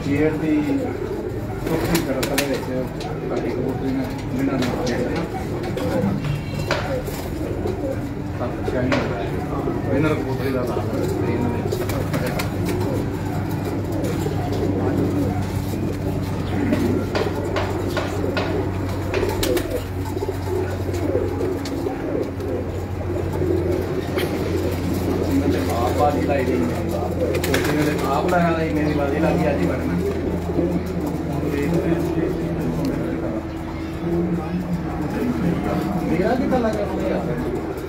Chair की चौथी तरफ कबूतरी का बाजी लाई दी आप लगा दी मेरी बाजी लगी आज ही बनना मेरा कितना लगा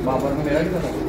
बाबर में मेरा कितना लगा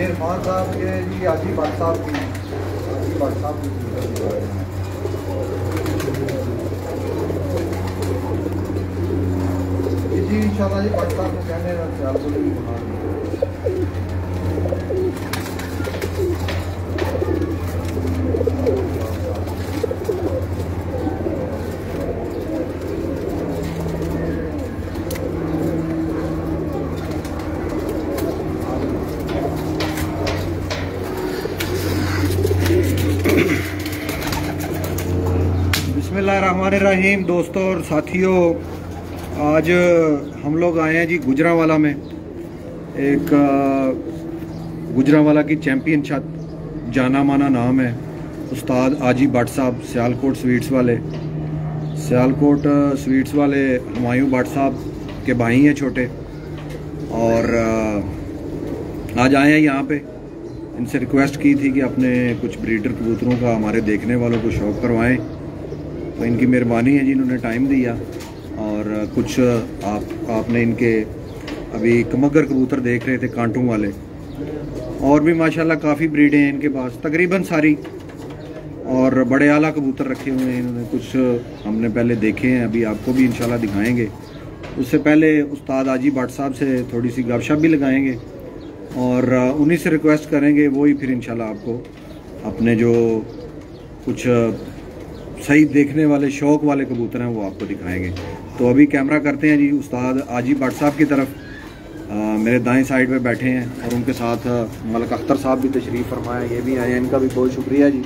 इरफान साहब के जी हाजी भट्ट साहब की हाजी भट्ट साहब जी इंशाल्लाह जी भट्ट साहब को कहने का ख्याल बिस्मिल्लाहिर्रहमानिर्रहीम। दोस्तों और साथियों, आज हम लोग आए हैं जी गुजरांवाला में। एक गुजरांवाला की चैम्पियन छत, जाना माना नाम है उस्ताद हाजी भट्ट साहब, सियालकोट स्वीट्स वाले। सियालकोट स्वीट्स वाले हुमायूं भट्ट साहब के भाई हैं छोटे, और आज आए हैं यहाँ पे। इनसे रिक्वेस्ट की थी कि अपने कुछ ब्रीडर कबूतरों का हमारे देखने वालों को शौक़ करवाएं, तो इनकी मेहरबानी है जी, इन्होंने टाइम दिया। और कुछ आपने इनके अभी कमगर कबूतर देख रहे थे, कांटों वाले, और भी माशाल्लाह काफ़ी ब्रीडें हैं इनके पास, तकरीबन सारी, और बड़े आला कबूतर रखे हुए हैं इन्होंने। कुछ हमने पहले देखे हैं, अभी आपको भी इंशाल्लाह दिखाएंगे। उससे पहले उस्ताद हाजी भट्ट साहब से थोड़ी सी गपशप भी लगाएंगे और उन्हीं से रिक्वेस्ट करेंगे, वही फिर इंशाल्लाह आपको अपने जो कुछ सही देखने वाले शौक़ वाले कबूतर हैं वो आपको दिखाएंगे। तो अभी कैमरा करते हैं जी उस्ताद हाजी भट्ट साहब की तरफ। मेरे दाएं साइड पे बैठे हैं और उनके साथ मलिक अख्तर साहब भी तशरीफ़ फरमाए, ये भी आए हैं, इनका भी बहुत शुक्रिया जी।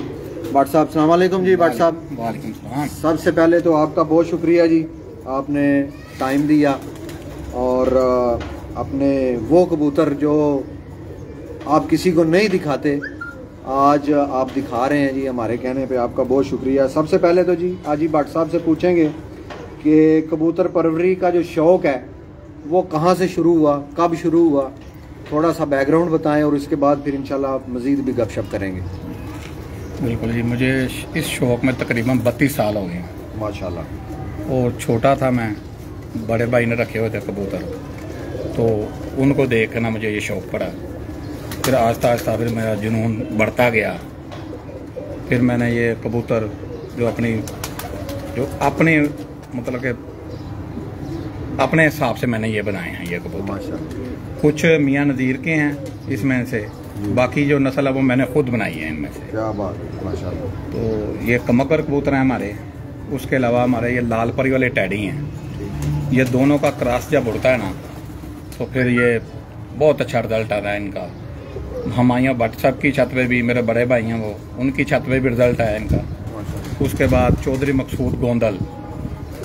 भट्ट साहब अस्सलाम वालेकुम जी। भट्ट साहब वालेकुम सलाम। सबसे पहले तो आपका बहुत शुक्रिया जी, आपने टाइम दिया और अपने वो कबूतर जो आप किसी को नहीं दिखाते आज आप दिखा रहे हैं जी। हमारे कहने पे आपका बहुत शुक्रिया। सबसे पहले तो जी आज ही भट्ट साहब से पूछेंगे कि कबूतर परवरी का जो शौक़ है वो कहाँ से शुरू हुआ, कब शुरू हुआ, थोड़ा सा बैकग्राउंड बताएं और इसके बाद फिर इंशाल्लाह आप मज़ीद भी गपशप करेंगे। बिल्कुल जी, मुझे इस शौक़ में तकरीबन 32 साल हो गए माशाल्लाह। और छोटा था मैं, बड़े भाई ने रखे हुए थे कबूतर, तो उनको देख के ना मुझे ये शौक़ पड़ा। फिर आहिस्ता आहिस्ता फिर मेरा जुनून बढ़ता गया। फिर मैंने ये कबूतर जो अपने मतलब के अपने हिसाब से मैंने ये बनाए हैं ये कबूतर। माशाल्लाह। कुछ मियाँ नज़ीर के हैं इसमें से, बाकी जो नस्ल है वो मैंने खुद बनाई है इनमें से। क्या बात है, माशाल्लाह। तो ये कमकर कबूतर हैं हमारे। उसके अलावा हमारे ये लाल परी वाले टैडी हैं। ये दोनों का क्रॉस जब उड़ता है ना तो फिर ये बहुत अच्छा रिजल्ट आता है इनका। हमारे भट्ट साहब की छत पे भी, मेरे बड़े भाई हैं वो, उनकी छत पे भी रिजल्ट आया इनका। उसके बाद चौधरी मकसूद गोंदल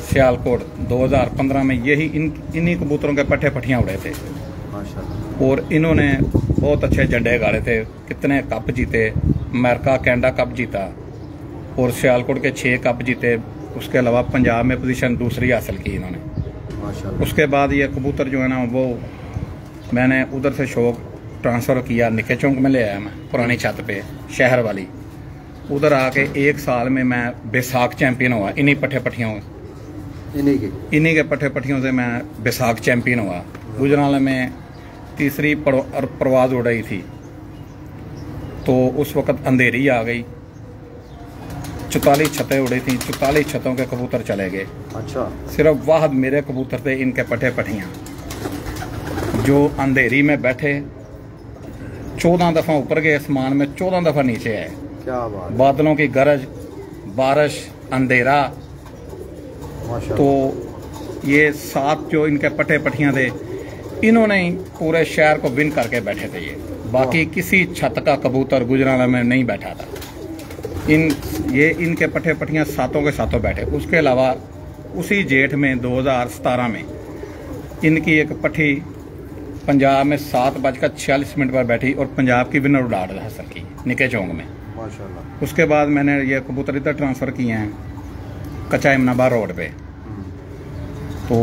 सियालकोट 2015 में यही इन्हीं कबूतरों के पट्टे पट्टियाँ उड़े थे और इन्होंने बहुत अच्छे झंडे गाड़े थे। कितने कप जीते, अमेरिका कैनेडा कप जीता और सियालकोट के 6 कप जीते। उसके अलावा पंजाब में पोजीशन दूसरी हासिल की इन्होंने। उसके बाद ये कबूतर जो है ना वो मैंने उधर से शौक ट्रांसफ़र किया, निके चौंक में ले आया मैं, पुरानी छत पे शहर वाली। उधर आके 1 साल में मैं बैसाख चैंपियन हुआ इन्हीं पट्टे पट्टियों, इन्हीं के पट्टे पट्टियों से मैं बैसाख चैंपियन हुआ। गुजरात में तीसरी परवाज उड़ रही थी तो उस वक़्त अंधेरी आ गई। 44 छतें उड़ी थी, 44 छतों के कबूतर चले गए। अच्छा। सिर्फ वाहद मेरे कबूतर थे इनके पट्टे पट्टियाँ जो अंधेरी में बैठे। 14 दफ़ा ऊपर गए आसमान में, 14 दफ़ा नीचे आए। क्या बात। बादलों की गरज, बारिश, अंधेरा। तो ये 7 जो इनके पट्टे पट्टियाँ थे इन्होंने ही पूरे शहर को विन करके बैठे थे। ये बाकी किसी छत का कबूतर गुजरात में नहीं बैठा था। इनके पट्टे पट्टियाँ 7 के 7 बैठे। उसके अलावा उसी जेठ में 2017 में इनकी एक पट्टी पंजाब में 7:46 पर बैठी और पंजाब की विनर उड़ा हासिल की निके चौंक में। माशाल्लाह। उसके बाद मैंने ये कबूतर इधर ट्रांसफ़र किए हैं कच्चा इमनाबाद रोड पे। तो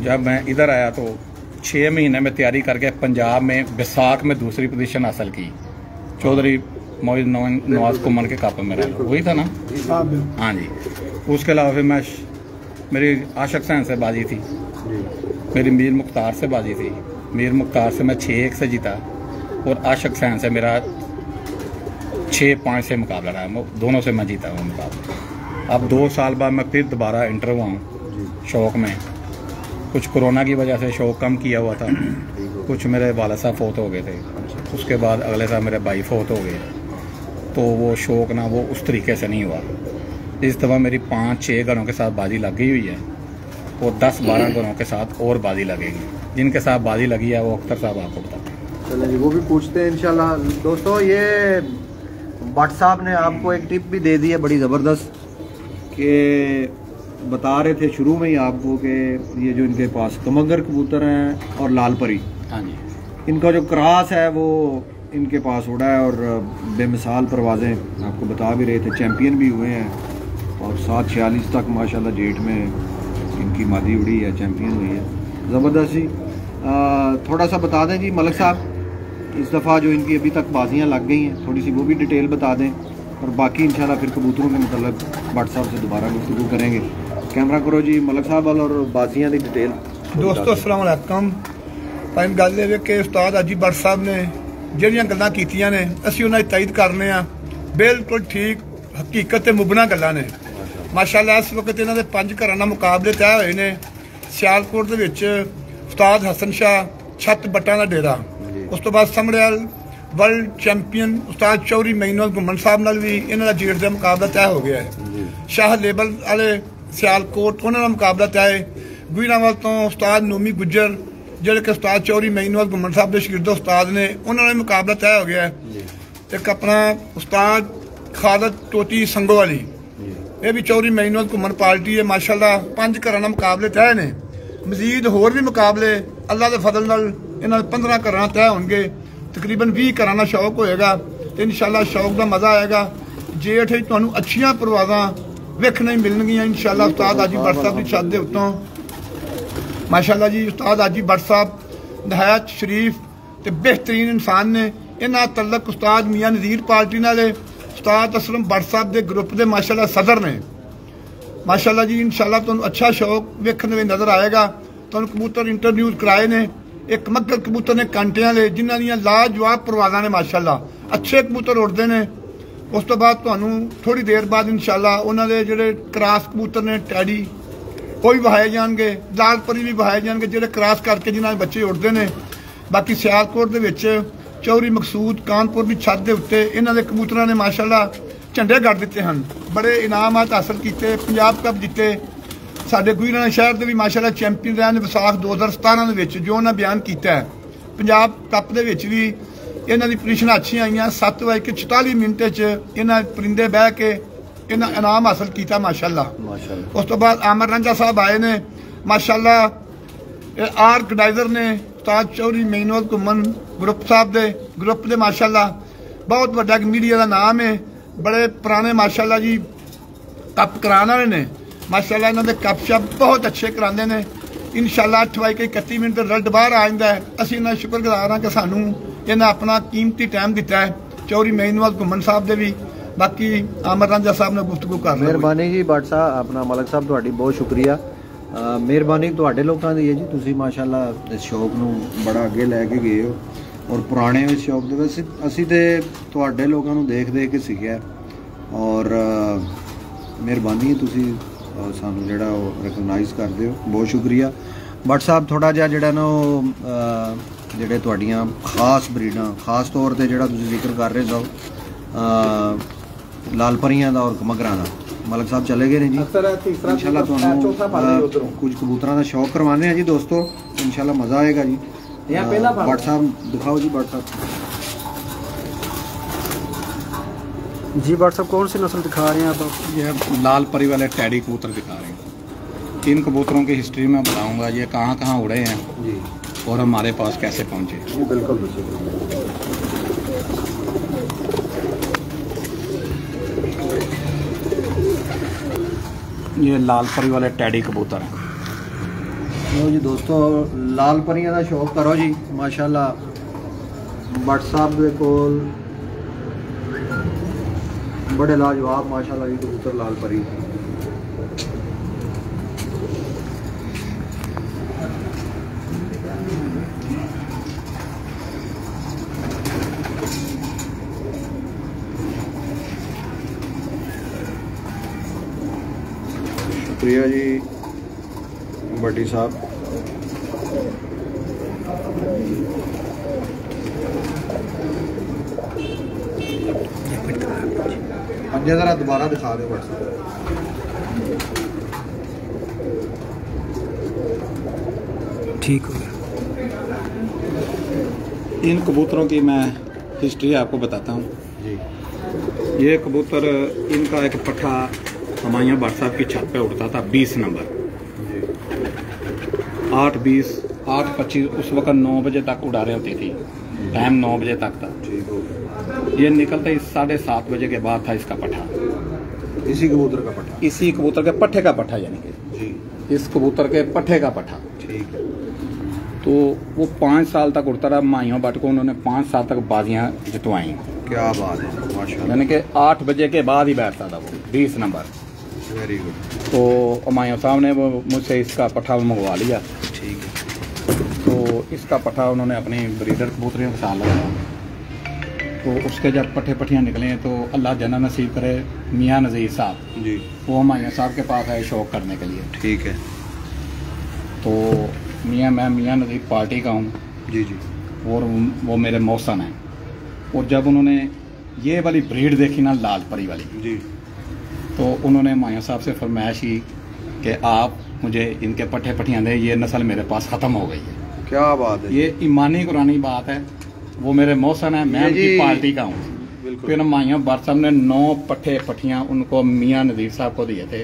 जब मैं इधर आया तो 6 महीने में तैयारी करके पंजाब में बैसाख में दूसरी पोजीशन हासिल की। चौधरी मोइज नवाज कुमन के कप में रहा, वही था ना? हाँ जी। उसके अलावा फिर मैं मेरी आशिक सैन से बाजी थी, मेरी मीर मुख्तार से बाजी थी। मीर मुख्तार से मैं 6-1 से जीता और आशिक सैन से मेरा 6-5 से मुकाबला रहा। दोनों से मैं जीता हूँ मुकाबला। अब 2 साल बाद मैं फिर दोबारा इंटर हुआ हूँ शौक़ में। कुछ कोरोना की वजह से शौक़ कम किया हुआ था, कुछ मेरे वालिद साहब फोत हो गए थे। उसके बाद अगले साल मेरे भाई फोत हो गए तो वो शौक़ ना वो उस तरीके से नहीं हुआ। इस दफ़ा मेरी 5-6 घरों के साथ बाजी लग गई हुई है और 10-12 घरों के साथ और बाजी लगेगी। जिनके साथ बाजी लगी है वो अख्तर साहब आपको बताते हैं। चलें जी, वो भी पूछते हैं इंशाल्लाह। दोस्तों ये भट्ट साहब ने आपको एक टिप भी दे दी है बड़ी ज़बरदस्त कि बता रहे थे शुरू में ही आपको कि ये जो इनके पास कमगर कबूतर हैं और लाल परी, हाँ जी, इनका जो क्रॉस है वो इनके पास उड़ा है और बेमिसाल परवाज़ें आपको बता भी रहे थे, चैम्पियन भी हुए हैं और 746 तक माशाल्लाह जेठ में इनकी मादी उड़ी है, चैम्पियन हुई है ज़बरदस्त ही। थोड़ा सा बता दें जी मलिक साहब, इस दफ़ा जो इनकी अभी तक बाजियाँ लग गई हैं थोड़ी सी वो भी डिटेल बता दें और बाकी इंशाल्लाह फिर कबूतरों के मतलब भट्ट साहब से दोबारा गुफ्तगू करेंगे। कैमरा करो जी मलिक साहब और बाजियाँ की डिटेल। दोस्तों अस्सलाम वालेकुम। टाइम गल है कि उस्ताद अजी भट्ट साहब ने ਜਿਹੜੀਆਂ ਗੱਲਾਂ ਕੀਤੀਆਂ ਨੇ ਅਸੀਂ ਉਹਨਾਂ ਦੀ ਤਾਇਦ ਕਰਨੇ ਆ। ਬਿਲਕੁਲ ਠੀਕ ਹਕੀਕਤ ਤੇ ਮੁਬਨਾ ਗੱਲਾਂ ਨੇ। ਮਾਸ਼ਾਅੱਲਾ ਇਸ ਵਕਤ ਇਹਨਾਂ ਦੇ 5 ਘਰਾਂ ਨਾਲ ਮੁਕਾਬਲੇ ਤੈਅ ਹੋਏ ਨੇ। ਸਿਆਲਕੋਟ ਦੇ ਵਿੱਚ ਉਸਤਾਦ ਹਸਨ ਸ਼ਾਹ ਛੱਤ ਬੱਟਾਂ ਦਾ ਡੇਰਾ, ਉਸ ਤੋਂ ਬਾਅਦ ਸਮੜਿਆਲ ਵਰਲਡ ਚੈਂਪੀਅਨ ਉਸਤਾਦ ਚੌਧਰੀ ਮਈਨਵਾਲ ਘੁੰਮਣ ਸਾਹਿਬ ਨਾਲ ਵੀ ਇਹਨਾਂ ਦਾ ਜੇਠ ਦਾ ਮੁਕਾਬਲਾ ਤੈਅ ਹੋ ਗਿਆ ਹੈ। ਸ਼ਾਹ ਲੇਬਲ ਵਾਲੇ ਸਿਆਲਕੋਟ ਉਹਨਾਂ ਦਾ ਮੁਕਾਬਲਾ ਤੈਅ ਹੈ। ਗੁਜਰਾਂਵਾਲ ਤੋਂ ਉਸਤਾਦ ਨੋਮੀ ਗੁੱਜਰ ਜਿਹੜੇ ਕਿ ਉਸਤਾਦ ਚੌਧਰੀ ਮਈਨਵਾਲ ਘੁੰਮਣ ਸਾਹਿਬ ਦੇ ਸ਼ਾਗਿਰਦ ਉਸਤਾਦ ਨੇ, ਉਹਨਾਂ ਨਾਲ ਮੁਕਾਬਲਾ ਤੈਅ ਹੋ ਗਿਆ ਹੈ। ਇੱਕ ਆਪਣਾ ਉਸਤਾਦ खालद टोटी संगोवाली, ये भी चौरी मेहनत घूमन पार्टी है। माशाअल्लाह 5 घरां नाल मुकाबले तय ने, मजीद होर भी मुकाबले अल्लाह के फजल नाल इन्हां 15 घरां तय होणगे। तकरीबन 20 घरां दा शौक होएगा ते इंशाअल्लाह शौक दा मज़ा आएगा। जेठ तुहानूं अच्छियां परवाज़ां वेखने मिलणगियां इंशाअल्लाह। उस्ताद हाजी भट्ट साहब की छत दे उत्तों माशाअल्लाह जी, उस्ताद हाजी भट्ट साहब नहायत शरीफ ते बेहतरीन इंसान ने। इन्हां तल्लक उस्ताद मियां नज़ीर पार्टी नाल उस्ताद असलम भट्ट साहब के ग्रुप के माशाअल्लाह सदर ने। माशाअल्लाह जी इंशाअल्लाह तुहानूं अच्छा शौक वेखने में नज़र आएगा। तुहानूं कबूतर इंटरव्यू कराए ने, एक मग्गर कबूतर ने कांटियां ले जिन्हां दियां लाजवाब परवाज़ां ने माशाअल्लाह, अच्छे कबूतर उड़ते हैं। उस तो बाद तुहानूं थोड़ी देर बाद इंशाअल्लाह उन्हां दे जिहड़े क्रॉस कबूतर ने टैडी वो भी बहाए जाएंगे, लाल परी भी बहाए जाएंगे जिहड़े क्रॉस करके जिन्हां दे बच्चे उड़ते हैं। बाकी सियालकोट दे विच चौरी मकसूद कानपुर की छत के उत्ते इन्हां दे कबूतरां ने माशाअल्लाह झंडे गड़ दिते हैं, बड़े इनामात हासिल किए, पंजाब कप जीते। साडे गुजराना शहर के भी माशाअल्लाह चैंपियन रहे ने विसाख 2017 के जो उन्होंने बयान किया है। पंजाब कप के भी इन्हां दी पोजीशनां अच्छी आईयां। 7:44 इन्हां परिंदे बह के इन्हां इनाम हासिल किया माशाअल्लाह। उस तो बाद आमर रंजा साहब आए ने माशाअल्लाह। आर्गनाइजर ने उस्ताद चौरी मेहनत घुमन ग्रुप साहब दे ग्रुप दे माशाअल्लाह बहुत वड्डा मीडिया का नाम है, बड़े पुराने माशाअल्लाह जी कप कराने वाले ने माशाअल्लाह। इन्होंने कप शप बहुत अच्छे कराते हैं। इंशाअल्लाह 8:31 रिजल्ट बाहर आ जाता है। असीं इन्हां शुक्रगुजार हाँ कि सानू इन्हें अपना कीमती टाइम दिता है। चौरी मेहनत घुमन साहब दे भी, बाकी आमर रंजा साहब ने गुफ्तगू कर मेहरबानी जी। भट्ट साहब अपना मलक साहब तुहाडी बहुत शुक्रिया। मेहरबानी तुहाडे लोकां दी है जी, तुसीं माशाअल्लाह इस शौक नूं बड़ा अगे लैके गए हो और पुराने इस शौक दे विच असीं ते तुहाडे लोकां नूं देख देख के सीखिआ और मेहरबानी तुसीं सानू जिहड़ा रिकगनाइज करदे हो, बहुत शुक्रिया। भट्ट साहब थोड़ा जिहा जिहड़ा ना जिहड़े तुहाडीआं खास ब्रीडां खास तौर ते जिहड़ा तुसीं जिक्र कर रहे सो लाल परियां दा और मगरां दा, मलक साहब चले गए ने जी। इंशाअल्लाह तुहानूं कुछ कबूतरां दा शौक करवाने हैं जी दोस्तों, इंशाअल्लाह मज़ा आएगा जी। भट्ट साहब दिखाओ जी। भट्ट साहब जी, भट्ट साहब कौन सी नस्ल दिखा रहे हैं आप? ये लाल परी वाले टैडी कबूतर दिखा रहे हैं। इन कबूतरों की हिस्ट्री में बताऊंगा ये कहाँ कहाँ उड़े हैं जी और हमारे पास कैसे पहुँचे जी। बिल्कुल ये लाल परी वाले टैडी कबूतर हैं। लो जी दोस्तों, लाल परियां का शौक करो जी माशाअल्लाह। भट्ट साहब दे कोल बड़े लाजवाब माशाअल्लाह जी कबूतर लाल परी। शुक्रिया जी भट्टी साहब। अब जरा दोबारा दिखा दो भट्ट साहब। ठीक हो गया। इन कबूतरों की मैं हिस्ट्री आपको बताता हूँ जी। ये कबूतर इनका एक पट्ठा हमारे भट्ट साहब की छत पे उड़ता था 20 नंबर 8:20 8:25 उस वक्त 9 बजे तक उड़ा रहे होती थी। टाइम 9 बजे तक था। ये निकलता ही 7:30 बजे के बाद था इसका पट्ठा। इसी कबूतर का पट्ठा? इसी कबूतर के पट्ठे का पट्ठा, यानी कि जी इस कबूतर के पट्ठे का पट्ठा। ठीक है। तो वो 5 साल तक उड़ता रहा। माइयों भट्ट को उन्होंने 5 साल तक बाजियां जितवाई। क्या बात है माशाल्लाह। यानी कि 8 बजे के बाद ही बैठता था वो 20 नंबर। Very good. तो अमायों साहब ने वो मुझसे इसका पट्ठा मंगवा लिया। ठीक है। तो इसका पट्ठा उन्होंने अपनी ब्रीडर कबूतरियों के साथ लगाया। तो उसके जब पट्ठे पट्टियाँ निकले तो अल्लाह जना नसीब करे मियाँ नज़ीर साहब जी वो हमारे साहब के पास आए शौक करने के लिए। ठीक है। तो मैं मियाँ नज़ीर पार्टी का हूँ जी जी। और वो मेरे मौसन हैं। और जब उन्होंने ये वाली ब्रीड देखी ना लाल परी वाली जी, तो उन्होंने माया साहब से फरमाइश की कि आप मुझे इनके पट्ठे पट्टियाँ दें, ये नस्ल मेरे पास ख़त्म हो गई है। क्या बात है। ये ईमानी कुरानी बात है। वो मेरे मौसन है, मैं उनकी पार्टी का हूँ। बिल्कुल। फिर हमायूं भट्ट साहब ने 9 पट्ठे पट्ठियां उनको मियां नजीर साहब को दिए थे।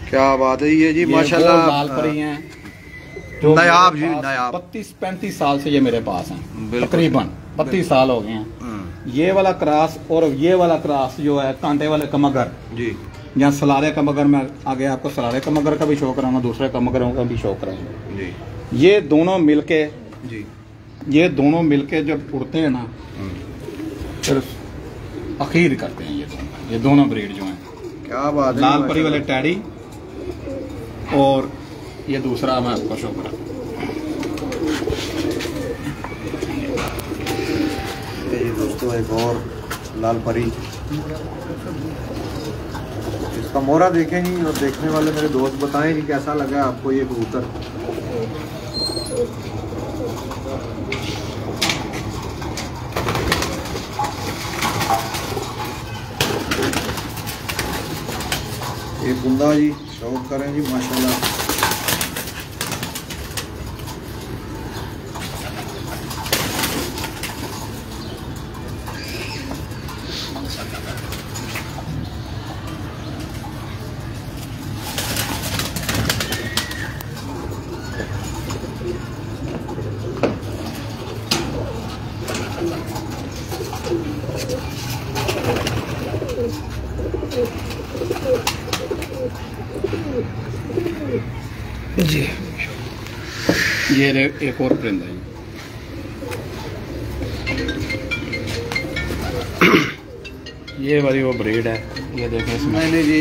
क्या बात है, ये जी ये माशाल्लाह वो लाल परी हैं नायाब जी, नायाब। 32-35 साल से ये मेरे पास हैं, बिल्कुल। तकरीबन 32 साल हो गए हैं। ये वाला क्रॉस और ये वाला क्रॉस जो है कांटे वाले कमगर जी, या सलारे कमगर, में आगे आपको सलारे कमगर का भी शो कराऊंगा, दूसरे कमगरों का भी शो कराऊंगा जी, ये दोनों मिलके जी, ये दोनों मिलके जब उड़ते हैं ना फिर अखीर करते हैं ये दोनों ब्रीड जो हैं। क्या बात है। लाल परी वाले टैडी और ये दूसरा मैं आपको शो करा। ये दोस्तों एक और लाल परी, इसका मोहरा देखें जी, और देखने वाले मेरे दोस्त बताएं जी कैसा लगा आपको ये कबूतर। ये कुंदा जी शौक करें जी माशाल्लाह। जी ये एक और परिंदा है, ये वाली वो ब्रीड है। ये देखें इसमें मैंने जी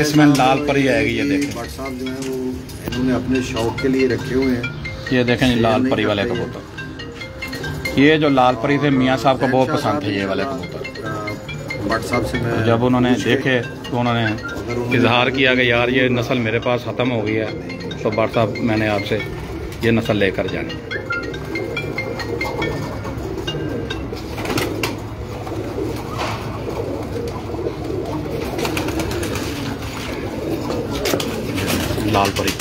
इसमें लाल परी आएगी, ये देखें। भट्ट साहब जो है वो इन्होंने अपने शौक के लिए रखे हुए हैं। ये देखें जी लाल परी वाले कबूतर। ये जो लाल परी थे मियाँ साहब को बहुत पसंद थे ये वाले कबूतर। भट्ट साहब से मैं जब उन्होंने देखे तो उन्होंने इजहार किया कि यार ये नस्ल मेरे पास ख़त्म हो गई है, तो भट्ट साहब मैंने आपसे ये नस्ल लेकर जानी। लाल परी,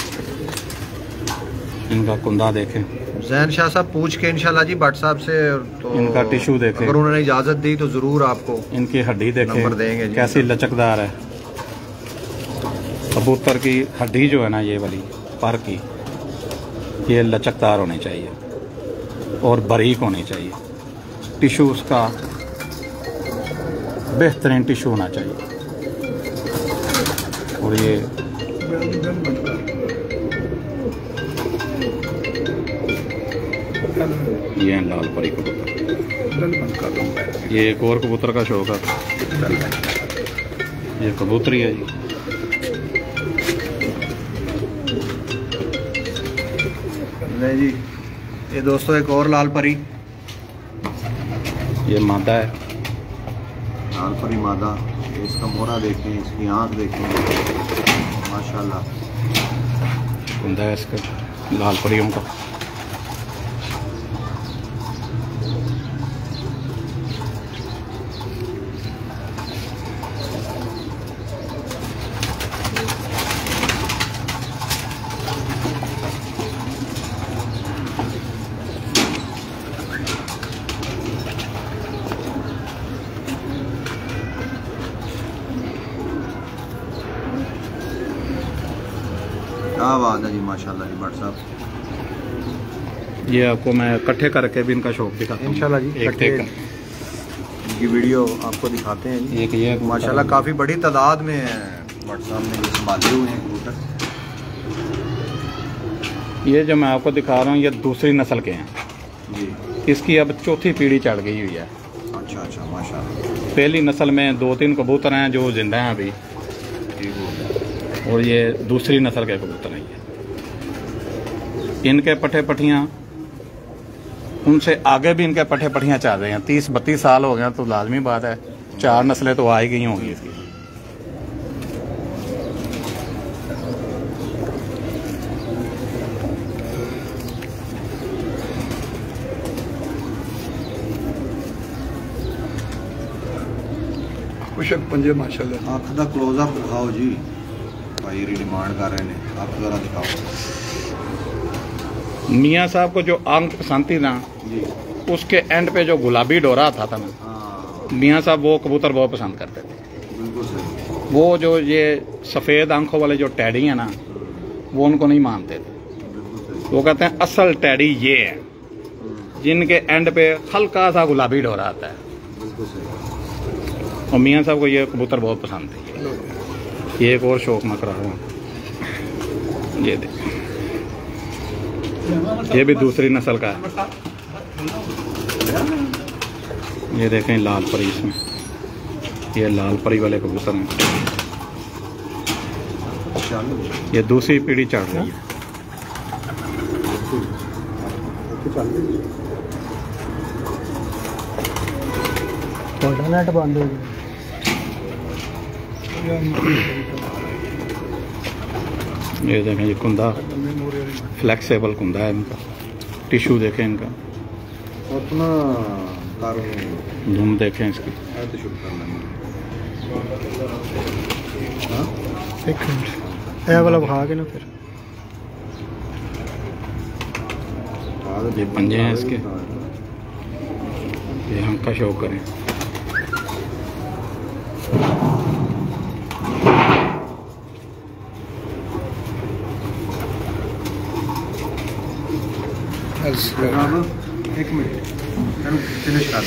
इनका कुंदा देखें। जैन शाह साहब पूछ के इंशाल्लाह जी भट्ट साहब से, तो इनका टिश्यू देखें, अगर उन्होंने इजाज़त दी तो ज़रूर आपको इनकी हड्डी नंबर देंगे देखें जी। कैसी लचकदार है। कबूतर की हड्डी जो है ना ये वाली पर की, ये लचकदार होनी चाहिए और बारीक होनी चाहिए। टिश्यू उसका बेहतरीन टिश्यू होना चाहिए। और ये हैं लाल परी कबूतर। ये एक और कबूतर का शौक है, ये कबूतरी है जी। नहीं जी, ये दोस्तों एक और लाल परी, ये मादा है, लाल परी मादा। इसका मोहरा देखें, इसकी आंख देखें माशाल्लाह। कुंदा है इसका लाल परियों का। क्या बात है जी माशाल्लाह जी भट्ट साहब। ये आपको मैं इकट्ठे करके भी इनका शौक दिखाता हूँ इंशाल्लाह जी, एक एक इनकी वीडियो आपको दिखाते हैं जी। एक ये माशाल्लाह काफ़ी बड़ी तादाद में भट्ट साहब ने ये संभाले हुए हैं कबूतर। ये जो मैं आपको दिखा रहा हूँ ये दूसरी नस्ल के हैं जी। इसकी अब चौथी पीढ़ी चढ़ गई हुई है। अच्छा अच्छा माशाल्लाह। पहली नस्ल में 2-3 कबूतर हैं जो जिंदा हैं अभी, और ये दूसरी नस्ल के कबूतर हैं। इनके पट्ठे पट्टियाँ उनसे आगे भी इनके पट्ठे पट्टियाँ चल रहे हैं। 30-32 साल हो गए तो लाजमी बात है 4 नस्लें तो आ ही गई होंगी इसकी। खुशक पंजे माशाल्लाह। अख का क्लोजअप दिखाओ जी, भाई डिमांड कर रहे हैं, आप जरा दिखाओ। मियाँ साहब को जो आंख पसंद थी ना, जी उसके एंड पे जो गुलाबी डोरा था ना, हाँ मियाँ साहब वो कबूतर बहुत पसंद करते थे। बिल्कुल सही। वो जो ये सफ़ेद आंखों वाले जो टैडी हैं ना, वो उनको नहीं मानते थे। बिल्कुल सही। वो कहते हैं असल टैडी ये है जिनके एंड पे हल्का सा गुलाबी डोरा आता है। बिल्कुल सही। और मियाँ साहब को ये कबूतर बहुत पसंद थे। ये एक और शौक मैं करा रहा हूँ, ये देख, ये भी दूसरी नस्ल का है। ये देखें लाल परी, इसमें ये लाल परी वाले कबूतर हैं। ये दूसरी पीढ़ी चढ़ रही है। नेट बंद हो गया। ये देखें, ये कुंदा फ्लेक्सिबल कुंदा है इनका। टिश्यू देखें इनका, अपना धूम देखें इसकी। एक मिनट, ये वाला भाग है ना फिर। ये पंजे हैं इसके, ये हम का शौक करें। एक मिनट फिनिश कर